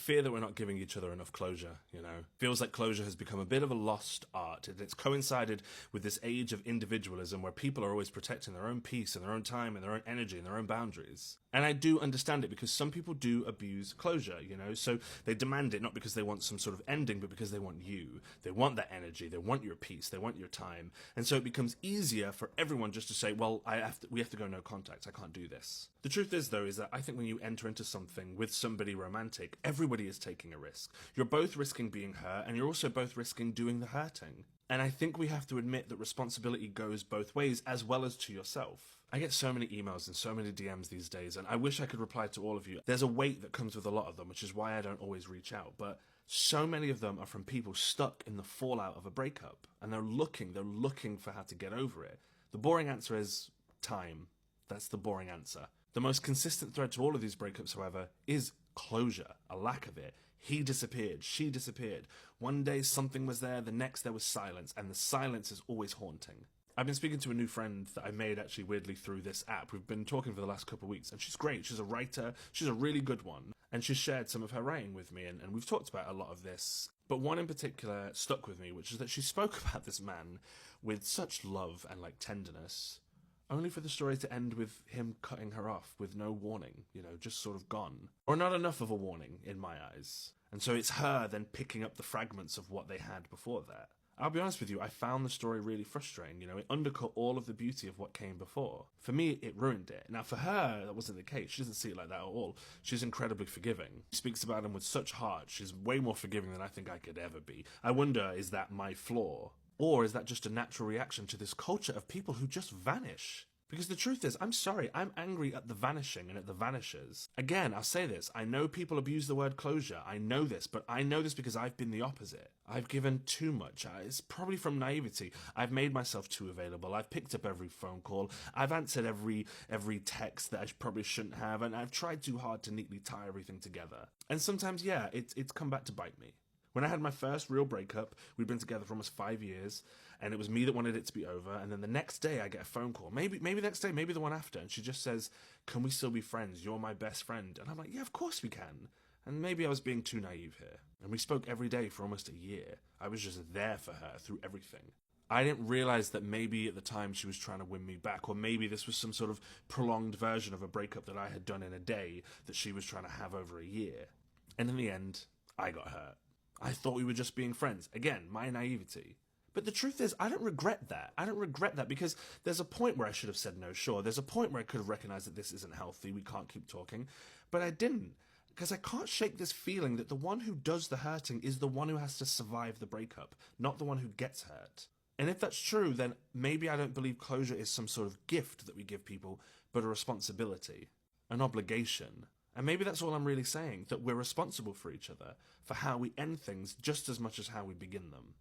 fear that we're not giving each other enough closure, you know. Feels like closure has become a bit of a lost art, and it's coincided with this age of individualism where people are always protecting their own peace and their own time and their own energy and their own boundaries. And I do understand it, because some people do abuse closure, you know, so they demand it not because they want some sort of ending, but because they want you. They want that energy, they want your peace, they want your time. And so it becomes easier for everyone just to say, well, we have to go no contact, I can't do this. The truth is, though, is that I think when you enter into something with somebody romantic, everybody is taking a risk. You're both risking being hurt, and you're also both risking doing the hurting. And I think we have to admit that responsibility goes both ways, as well as to yourself. I get so many emails and so many DMs these days, and I wish I could reply to all of you. There's a weight that comes with a lot of them, which is why I don't always reach out, but so many of them are from people stuck in the fallout of a breakup, and they're looking for how to get over it. The boring answer is time. That's the boring answer. The most consistent thread to all of these breakups, however, is closure, a lack of it. He disappeared, she disappeared. One day something was there, the next there was silence, and the silence is always haunting. I've been speaking to a new friend that I made actually weirdly through this app. We've been talking for the last couple of weeks, and she's great. She's a writer, she's a really good one, and she's shared some of her writing with me, and we've talked about a lot of this. But one in particular stuck with me, which is that she spoke about this man with such love and like tenderness, only for the story to end with him cutting her off with no warning, you know, just sort of gone. Or not enough of a warning, in my eyes. And so it's her then picking up the fragments of what they had before that. I'll be honest with you, I found the story really frustrating, you know, it undercut all of the beauty of what came before. For me, it ruined it. Now for her, that wasn't the case. She doesn't see it like that at all. She's incredibly forgiving. She speaks about him with such heart. She's way more forgiving than I think I could ever be. I wonder, is that my flaw? Or is that just a natural reaction to this culture of people who just vanish? Because the truth is, I'm sorry, I'm angry at the vanishing and at the vanishers. Again, I'll say this, I know people abuse the word closure, I know this, but I know this because I've been the opposite. I've given too much, it's probably from naivety. I've made myself too available, I've picked up every phone call, I've answered every text that I probably shouldn't have, and I've tried too hard to neatly tie everything together. And sometimes, yeah, it's come back to bite me. When I had my first real breakup, we'd been together for almost 5 years, and it was me that wanted it to be over, and then the next day I get a phone call, maybe the next day, maybe the one after, and she just says, can we still be friends? You're my best friend. And I'm like, yeah, of course we can. And maybe I was being too naive here. And we spoke every day for almost a year. I was just there for her through everything. I didn't realize that maybe at the time she was trying to win me back, or maybe this was some sort of prolonged version of a breakup that I had done in a day that she was trying to have over a year. And in the end, I got hurt. I thought we were just being friends. Again, my naivety. But the truth is, I don't regret that. I don't regret that because there's a point where I should have said no, sure. There's a point where I could have recognized that this isn't healthy, we can't keep talking. But I didn't. Because I can't shake this feeling that the one who does the hurting is the one who has to survive the breakup, not the one who gets hurt. And if that's true, then maybe I don't believe closure is some sort of gift that we give people, but a responsibility, an obligation. And maybe that's all I'm really saying, that we're responsible for each other, for how we end things just as much as how we begin them.